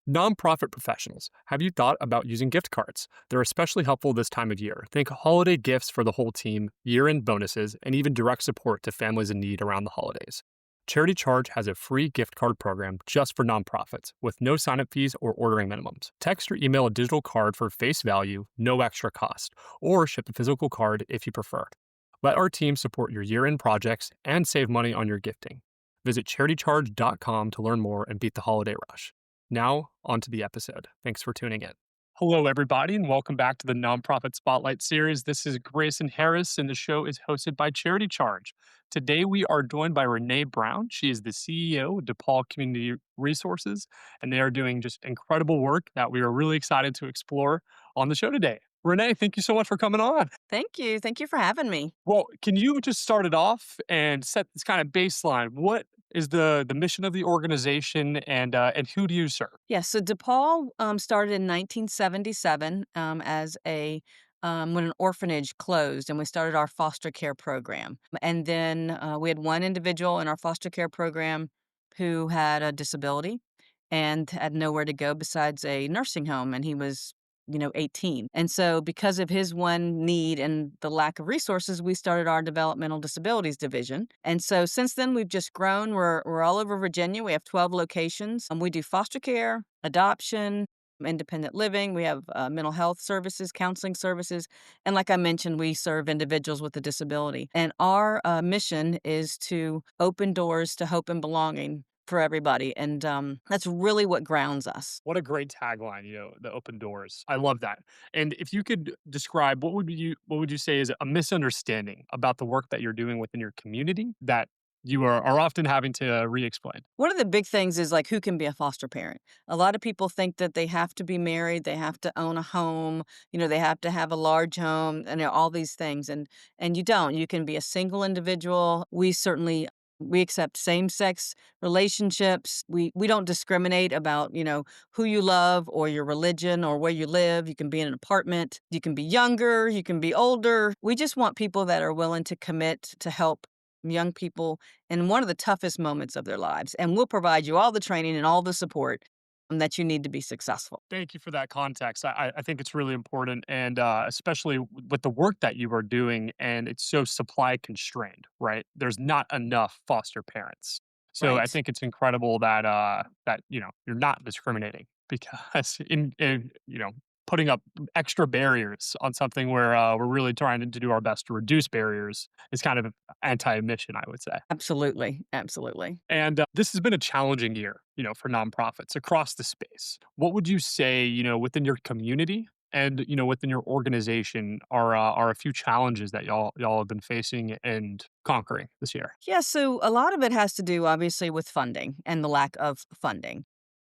Nonprofit professionals, have you thought about using gift cards? They're especially helpful this time of year. Think holiday gifts for the whole team, year end bonuses, and even direct support to families in need around the holidays. Charity Charge has a free gift card program just for nonprofits with no sign-up fees or ordering minimums. Text or email a digital card for face value, no extra cost, or ship a physical card if you prefer. Let our team support your year end projects and save money on your gifting. Visit charitycharge.com to learn more and beat the holiday rush. Now, on to the episode. Thanks for tuning in. Hello, everybody, and welcome back to the Nonprofit Spotlight Series. This is Grayson Harris, and the show is hosted by Charity Charge. Today, we are joined by Renee Brown. She is the CEO of DePaul Community Resources, and they are doing just incredible work that we are really excited to explore on the show today. Renee, thank you so much for coming on. Thank you. Thank you for having me. Well, can you just start it off and set this kind of baseline? What is the mission of the organization, and who do you serve? Yeah, so DePaul started in 1977 as when an orphanage closed, and we started our foster care program. And then we had one individual in our foster care program who had a disability and had nowhere to go besides a nursing home, and he was 18. And so because of his one need and the lack of resources, we started our developmental disabilities division. And so since then we've just grown. We're all over Virginia. We have 12 locations. We do foster care, adoption, independent living. We have mental health services, counseling services, and like I mentioned, we serve individuals with a disability. And our mission is to open doors to hope and belonging for everybody. And that's really what grounds us. What a great tagline, the open doors. I love that. And if you could describe what would you say is a misunderstanding about the work that you're doing within your community that you are often having to re-explain? One of the big things is like who can be a foster parent. A lot of people think that they have to be married, they have to own a home, they have to have a large home, and all these things. And you don't. You can be a single individual. We accept same-sex relationships. We don't discriminate about, who you love or your religion or where you live. You can be in an apartment, you can be younger, you can be older. We just want people that are willing to commit to help young people in one of the toughest moments of their lives. And we'll provide you all the training and all the support that you need to be successful. Thank you for that context. I think it's really important, and especially with the work that you are doing, and it's so supply constrained, right? There's not enough foster parents, so I Right. think it's incredible that you're not discriminating because in putting up extra barriers on something where we're really trying to do our best to reduce barriers is kind of anti-mission, I would say. Absolutely. Absolutely. And this has been a challenging year, for nonprofits across the space. What would you say, within your community and within your organization are a few challenges that y'all have been facing and conquering this year? Yeah, so a lot of it has to do obviously with funding and the lack of funding.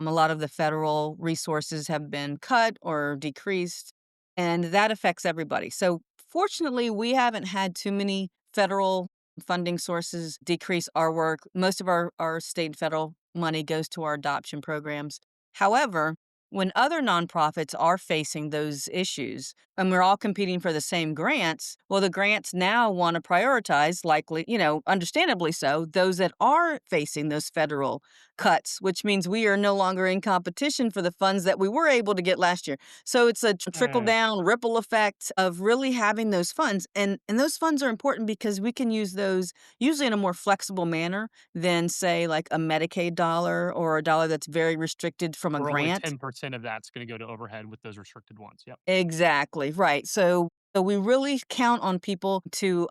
A lot of the federal resources have been cut or decreased, and that affects everybody. So, fortunately, we haven't had too many federal funding sources decrease our work. Most of our state and federal money goes to our adoption programs. However, when other nonprofits are facing those issues and we're all competing for the same grants, well, the grants now want to prioritize, likely, understandably so, those that are facing those federal cuts, which means we are no longer in competition for the funds that we were able to get last year. So it's a trickle Mm, down ripple effect of really having those funds. And those funds are important because we can use those usually in a more flexible manner than, say, like a Medicaid dollar or a dollar that's very restricted from a where only grant. 10% of that's going to go to overhead with those restricted ones. Yep. Exactly, right. So we really count on people to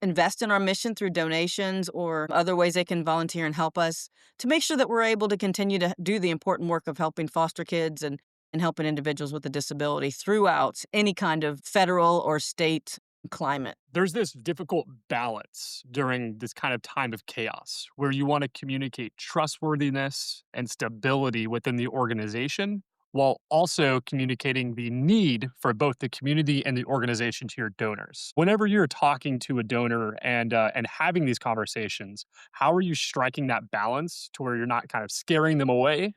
invest in our mission through donations or other ways they can volunteer and help us to make sure that we're able to continue to do the important work of helping foster kids and helping individuals with a disability throughout any kind of federal or state climate. There's this difficult balance during this kind of time of chaos where you want to communicate trustworthiness and stability within the organization while also communicating the need for both the community and the organization to your donors. Whenever you're talking to a donor and having these conversations, how are you striking that balance to where you're not kind of scaring them away?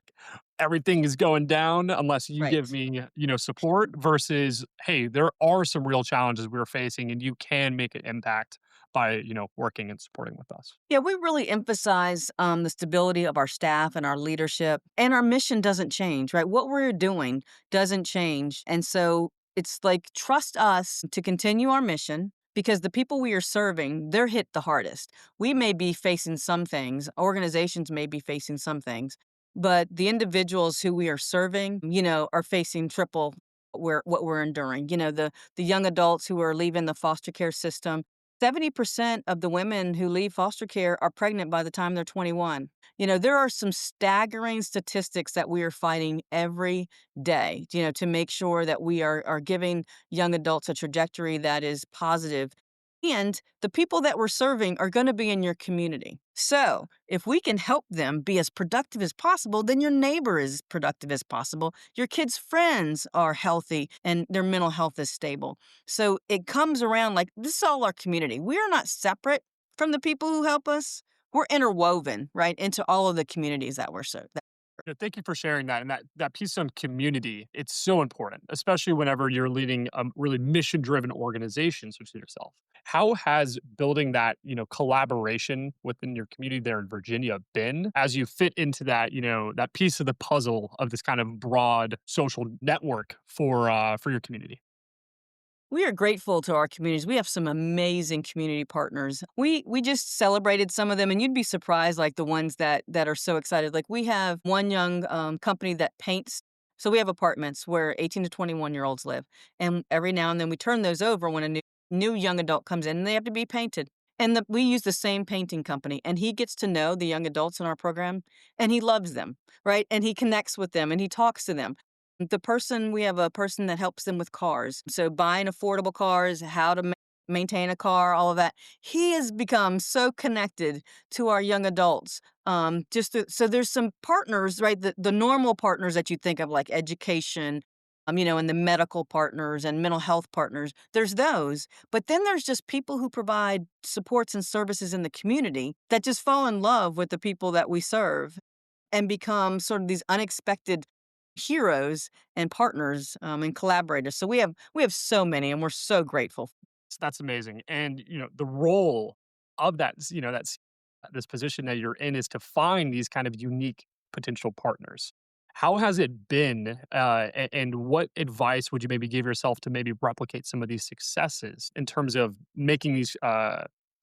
Everything is going down unless you give Right. me, support versus, hey, there are some real challenges we're facing and you can make an impact by, working and supporting with us? Yeah, we really emphasize the stability of our staff and our leadership, and our mission doesn't change, right? What we're doing doesn't change. And so it's like, trust us to continue our mission because the people we are serving, they're hit the hardest. We may be facing some things, organizations may be facing some things, but the individuals who we are serving, are facing triple what we're enduring. The young adults who are leaving the foster care system, 70% of the women who leave foster care are pregnant by the time they're 21. There are some staggering statistics that we are fighting every day, to make sure that we are giving young adults a trajectory that is positive. And the people that we're serving are going to be in your community. So if we can help them be as productive as possible, then your neighbor is productive as possible. Your kids' friends are healthy and their mental health is stable. So it comes around like this is all our community. We are not separate from the people who help us. We're interwoven, right, into all of the communities that we're serving. Yeah, thank you for sharing that. And that piece on community, it's so important, especially whenever you're leading a really mission driven organization such as yourself. How has building that, collaboration within your community there in Virginia been as you fit into that, that piece of the puzzle of this kind of broad social network for your community? We are grateful to our communities. We have some amazing community partners. We just celebrated some of them, and you'd be surprised, like the ones that are so excited. Like we have one young company that paints. So we have apartments where 18 to 21-year-olds live, and every now and then we turn those over when a new young adult comes in, and they have to be painted. And we use the same painting company, and he gets to know the young adults in our program, and he loves them, right? And he connects with them, and he talks to them. We have a person that helps them with cars. So buying affordable cars, how to maintain a car, all of that. He has become so connected to our young adults. So there's some partners, right? The normal partners that you think of, like education, and the medical partners and mental health partners. There's those, but then there's just people who provide supports and services in the community that just fall in love with the people that we serve and become sort of these unexpected heroes and partners, and collaborators. So we have so many, and we're so grateful. So that's amazing. And, the role of this position that you're in is to find these kind of unique potential partners. How has it been, and what advice would you maybe give yourself to maybe replicate some of these successes in terms of making these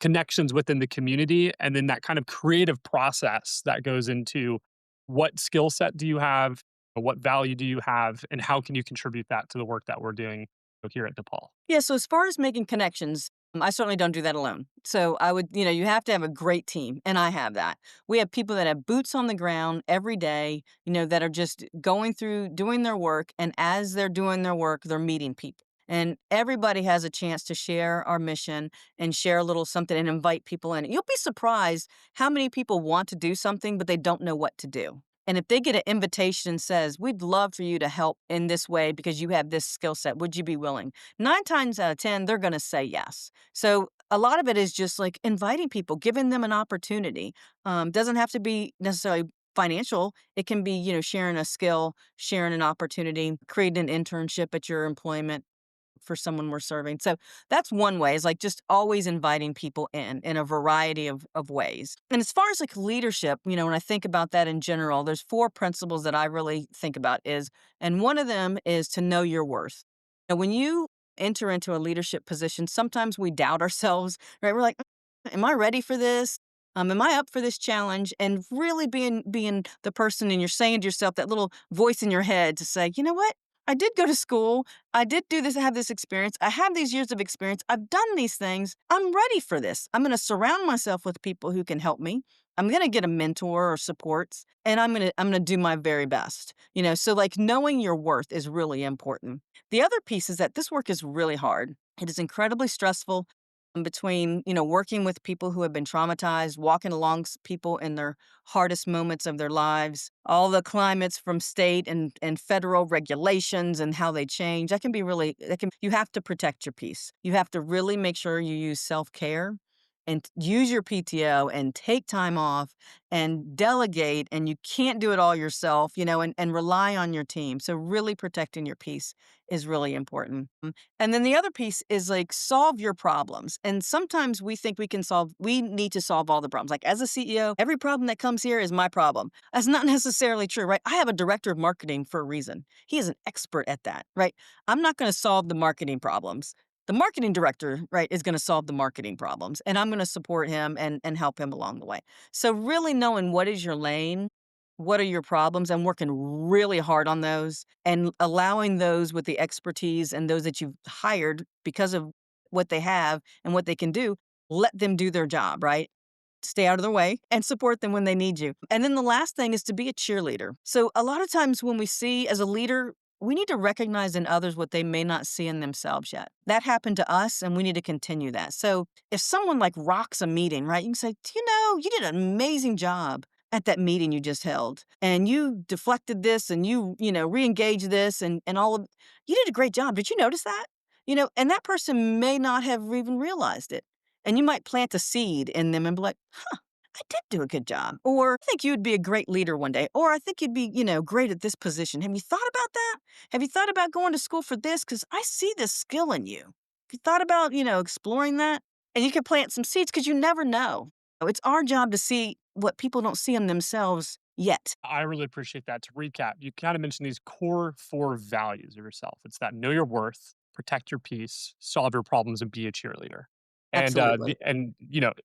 connections within the community, and then that kind of creative process that goes into what skill set do you have, what value do you have, and how can you contribute that to the work that we're doing here at DePaul? Yeah, so as far as making connections, I certainly don't do that alone. So I would, you have to have a great team, and I have that. We have people that have boots on the ground every day, that are just going through doing their work, and as they're doing their work, they're meeting people. And everybody has a chance to share our mission and share a little something and invite people in. You'll be surprised how many people want to do something, but they don't know what to do. And if they get an invitation and says, "We'd love for you to help in this way because you have this skill set, would you be willing?" 9 times out of 10, they're gonna say yes. So, a lot of it is just, like, inviting people, giving them an opportunity. Doesn't have to be necessarily financial. It can be, sharing a skill, sharing an opportunity, creating an internship at your employment for someone we're serving. So that's one way, is like just always inviting people in a variety of ways. And as far as like leadership, when I think about that in general, there's 4 principles that I really think about and one of them is to know your worth. And when you enter into a leadership position, sometimes we doubt ourselves, right? We're like, am I ready for this? Am I up for this challenge? And really being the person, and you're saying to yourself, that little voice in your head to say, you know what? I did go to school. I did do this, have this experience. I have these years of experience. I've done these things. I'm ready for this. I'm going to surround myself with people who can help me. I'm going to get a mentor or supports, and I'm going to do my very best. So like knowing your worth is really important. The other piece is that this work is really hard. It is incredibly stressful, between, working with people who have been traumatized, walking people in their hardest moments of their lives, all the climates from state and federal regulations and how they change. You have to protect your peace. You have to really make sure you use self-care and use your PTO and take time off and delegate, and you can't do it all yourself, and rely on your team. So really protecting your peace is really important. And then the other piece is like solve your problems. And sometimes we need to solve all the problems. Like as a CEO, every problem that comes here is my problem. That's not necessarily true, right? I have a director of marketing for a reason. He is an expert at that, right? I'm not going to solve the marketing problems. The marketing director, right, is going to solve the marketing problems, and I'm going to support him and help him along the way. So really knowing what is your lane, what are your problems, and working really hard on those, and allowing those with the expertise and those that you've hired because of what they have and what they can do, let them do their job, right? Stay out of their way and support them when they need you. And then the last thing is to be a cheerleader. So a lot of times when we see as a leader, we need to recognize in others what they may not see in themselves yet. That happened to us and we need to continue that. So if someone like rocks a meeting, right, you can say, you did an amazing job at that meeting you just held. And you deflected this and re-engaged this and all of you did a great job. Did you notice that? And that person may not have even realized it. And you might plant a seed in them and be like, I did do a good job. Or I think you'd be a great leader one day. Or I think you'd be, great at this position. Have you thought about that? Have you thought about going to school for this? Because I see this skill in you. Have you thought about, exploring that? And you can plant some seeds because you never know. It's our job to see what people don't see in themselves yet. I really appreciate that. To recap, you kind of mentioned these core four values of yourself. It's that know your worth, protect your peace, solve your problems, and be a cheerleader. And Absolutely.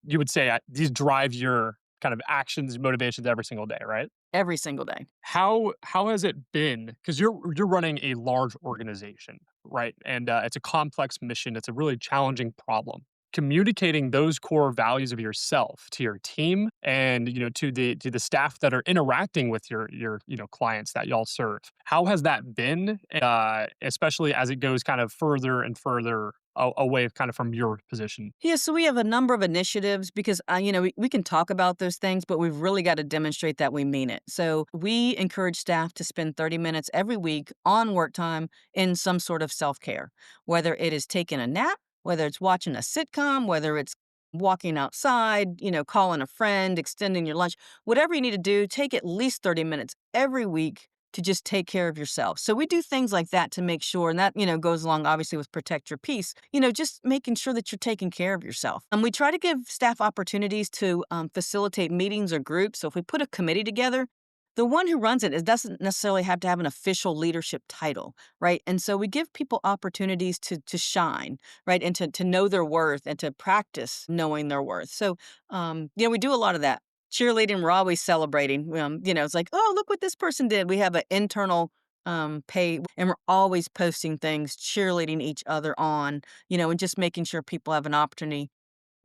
you would say these drive your kind of actions and motivations every single day, right? Every single day. How has it been? Because you're running a large organization, right? And it's a complex mission. It's a really challenging problem. Communicating those core values of yourself to your team and to the staff that are interacting with your clients that y'all serve. How has that been? Especially as it goes kind of further and further away, kind of from your position. Yeah, so we have a number of initiatives because, we can talk about those things, but we've really got to demonstrate that we mean it. So we encourage staff to spend 30 minutes every week on work time in some sort of self care, whether it is taking a nap, whether it's watching a sitcom, whether it's walking outside, calling a friend, extending your lunch, whatever you need to do, take at least 30 minutes every week to just take care of yourself. So we do things like that to make sure, and that, goes along obviously with protect your peace, just making sure that you're taking care of yourself. And we try to give staff opportunities to facilitate meetings or groups. So if we put a committee together, the one who runs it doesn't necessarily have to have an official leadership title, right? And so we give people opportunities to shine, right? And to know their worth and to practice knowing their worth. So, we do a lot of that. Cheerleading, we're always celebrating. It's like, oh, look what this person did. We have an internal pay, and we're always posting things, cheerleading each other on, and just making sure people have an opportunity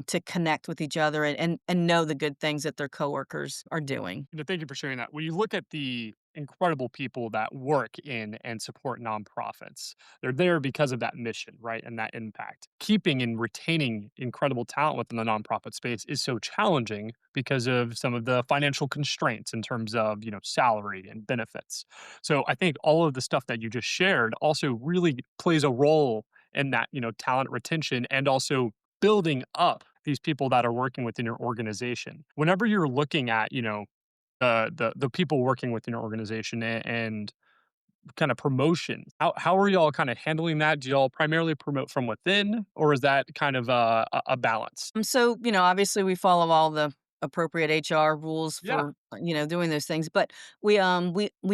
to connect with each other and know the good things that their coworkers are doing. Thank you for sharing that. When you look at the incredible people that work in and support nonprofits, they're there because of that mission, right? And that impact. Keeping and retaining incredible talent within the nonprofit space is so challenging because of some of the financial constraints in terms of, salary and benefits. So I think all of the stuff that you just shared also really plays a role in that, talent retention and also building up these people that are working within your organization. Whenever you're looking at, the people working within your organization and kind of promotion, how are y'all kind of handling that? Do y'all primarily promote from within, or is that kind of a balance? So, obviously we follow all the appropriate HR rules Yeah. for, doing those things, but we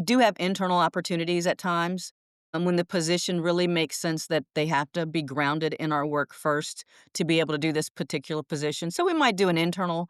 do have internal opportunities at times. When the position really makes sense that they have to be grounded in our work first to be able to do this particular position. So we might do an internal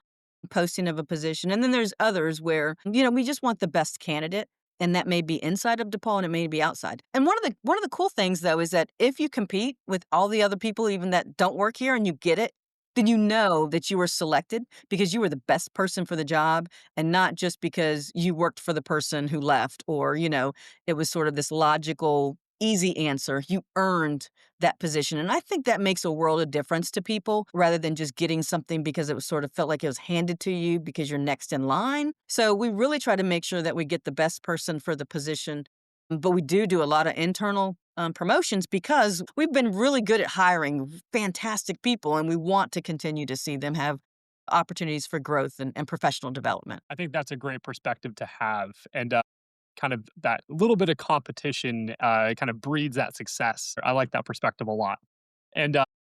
posting of a position. And then there's others where, we just want the best candidate. And that may be inside of DePaul and it may be outside. And one of the cool things though is that if you compete with all the other people even that don't work here and you get it, then you know that you were selected because you were the best person for the job and not just because you worked for the person who left or, it was sort of this logical, easy answer. You earned that position. And I think that makes a world of difference to people rather than just getting something because it was sort of felt like it was handed to you because you're next in line. So we really try to make sure that we get the best person for the position. But we do a lot of internal promotions because we've been really good at hiring fantastic people, and we want to continue to see them have opportunities for growth and professional development. I think that's a great perspective to have. And kind of that little bit of competition kind of breeds that success. I like that perspective a lot. And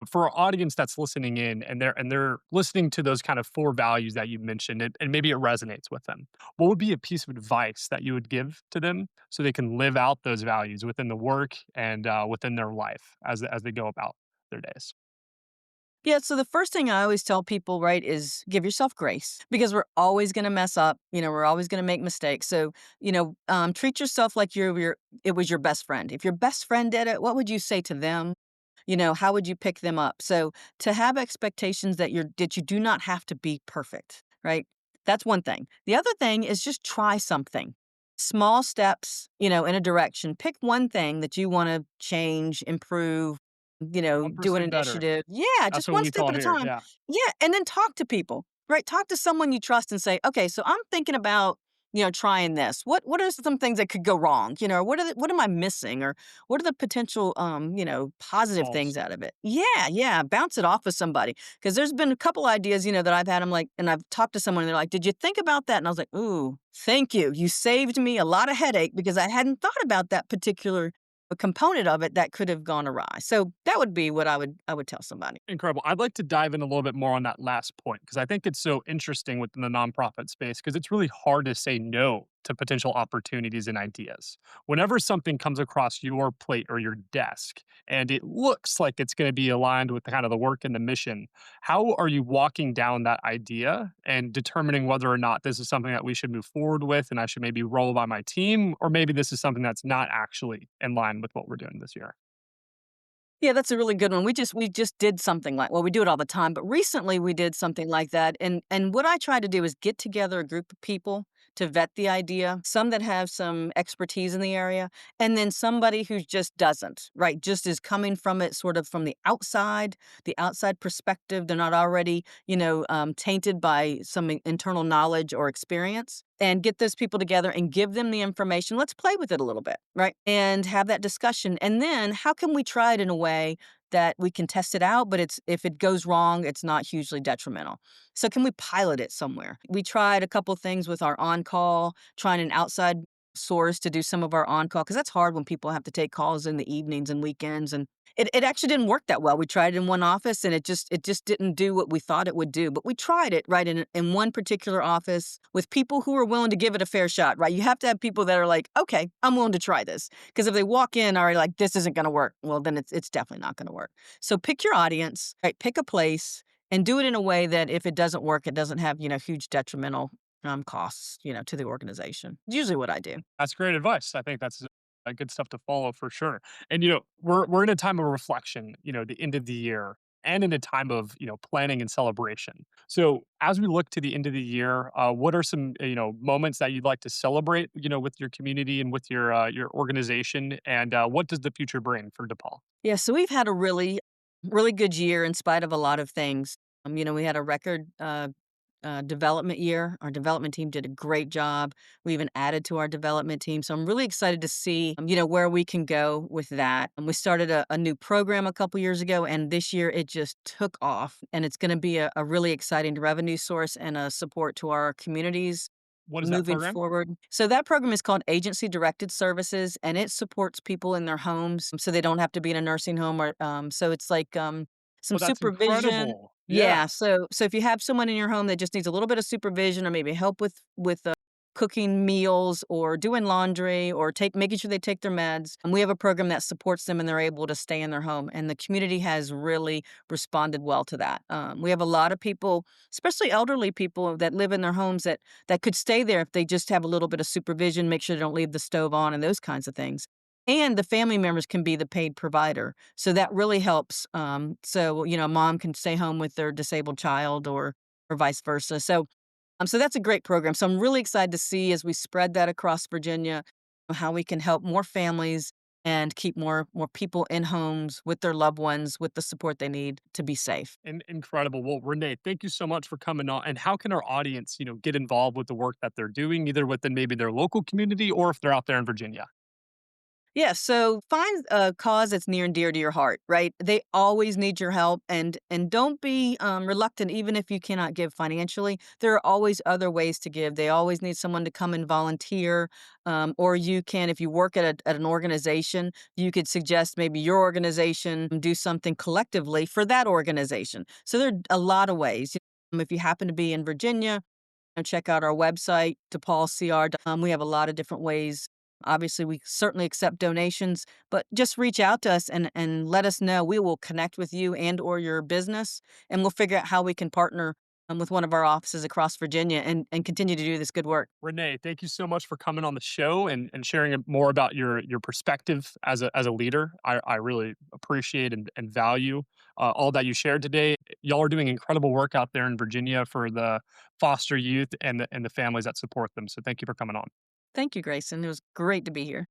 for our audience that's listening in and they're listening to those kind of four values that you mentioned, and maybe it resonates with them, what would be a piece of advice that you would give to them so they can live out those values within the work and within their life as they go about their days? Yeah, so the first thing I always tell people, right, is give yourself grace because we're always going to mess up. We're always going to make mistakes. So, treat yourself like it was your best friend. If your best friend did it, what would you say to them? How would you pick them up? So to have expectations that you do not have to be perfect, right? That's one thing. The other thing is just try something. Small steps, in a direction. Pick one thing that you want to change, improve, do an 1% better. initiative. Yeah, That's just what one we step call at a here. time. Yeah. Yeah, and then talk to people, right? Talk to someone you trust and say, "Okay, so I'm thinking about, trying this. What are some things that could go wrong? What am I missing or what are the potential positive Solves. things out of it?" Yeah, yeah, bounce it off with somebody because there's been a couple ideas, that I've had. I'm like, and I've talked to someone and they're like, "Did you think about that?" And I was like, "Ooh, thank you. You saved me a lot of headache because I hadn't thought about that particular a component of it that could have gone awry." So that would be what I would tell somebody. Incredible. I'd like to dive in a little bit more on that last point because I think it's so interesting within the nonprofit space because it's really hard to say no to potential opportunities and ideas. Whenever something comes across your plate or your desk and it looks like it's going to be aligned with the kind of the work and the mission, how are you walking down that idea and determining whether or not this is something that we should move forward with and I should maybe roll by my team, or maybe this is something that's not actually in line with what we're doing this year? Yeah, that's a really good one. We just did something like, well, we do it all the time, but recently we did something like that. And what I try to do is get together a group of people to vet the idea, some that have some expertise in the area, and then somebody who just doesn't, right? Just is coming from it sort of from the outside perspective. They're not already, tainted by some internal knowledge or experience. And get those people together and give them the information. Let's play with it a little bit, right? And have that discussion. And then how can we try it in a way that we can test it out, but if it goes wrong, it's not hugely detrimental. So can we pilot it somewhere? We tried a couple things with our on-call, trying an outside source to do some of our on-call because that's hard when people have to take calls in the evenings and weekends, and it actually didn't work that well. We tried it in one office and it just didn't do what we thought it would do. But we tried it right in one particular office with people who are willing to give it a fair shot, right? You have to have people that are like, okay, I'm willing to try this. Because if they walk in already like this isn't gonna work, well then it's definitely not gonna work. So pick your audience, right? Pick a place and do it in a way that if it doesn't work, it doesn't have, huge detrimental costs, to the organization. It's usually what I do. That's great advice. I think that's good stuff to follow for sure. And we're in a time of reflection. The end of the year, and in a time of planning and celebration. So as we look to the end of the year, what are some moments that you'd like to celebrate? With your community and with your organization, and what does the future bring for DePaul? Yeah, so we've had a really, really good year in spite of a lot of things. We had a record development year. Our development team did a great job. We even added to our development team. So I'm really excited to see, where we can go with that. And we started a new program a couple years ago, and this year it just took off. And it's going to be a really exciting revenue source and a support to our communities What is that moving program? forward. So that program is called Agency Directed Services, and it supports people in their homes so they don't have to be in a nursing home or so it's like some Oh, that's supervision. incredible. Yeah. Yeah, so if you have someone in your home that just needs a little bit of supervision or maybe help with cooking meals or doing laundry or take making sure they take their meds, and we have a program that supports them and they're able to stay in their home. And the community has really responded well to that. We have a lot of people, especially elderly people that live in their homes that could stay there if they just have a little bit of supervision, make sure they don't leave the stove on and those kinds of things. And the family members can be the paid provider. So that really helps. So, mom can stay home with their disabled child or vice versa. So that's a great program. So I'm really excited to see as we spread that across Virginia how we can help more families and keep more people in homes with their loved ones with the support they need to be safe. Incredible. Well, Renee, thank you so much for coming on. And how can our audience, get involved with the work that they're doing, either within maybe their local community or if they're out there in Virginia? Yeah, so find a cause that's near and dear to your heart, right? They always need your help, and don't be reluctant, even if you cannot give financially. There are always other ways to give. They always need someone to come and volunteer, or you can, if you work at an organization, you could suggest maybe your organization do something collectively for that organization. So there are a lot of ways. If you happen to be in Virginia, check out our website, DePaulCR. We have a lot of different ways. Obviously, we certainly accept donations, but just reach out to us and let us know. We will connect with you and or your business, and we'll figure out how we can partner with one of our offices across Virginia and continue to do this good work. Renee, thank you so much for coming on the show and sharing more about your perspective as a leader. I really appreciate and value all that you shared today. Y'all are doing incredible work out there in Virginia for the foster youth and the families that support them. So thank you for coming on. Thank you, Grayson. It was great to be here.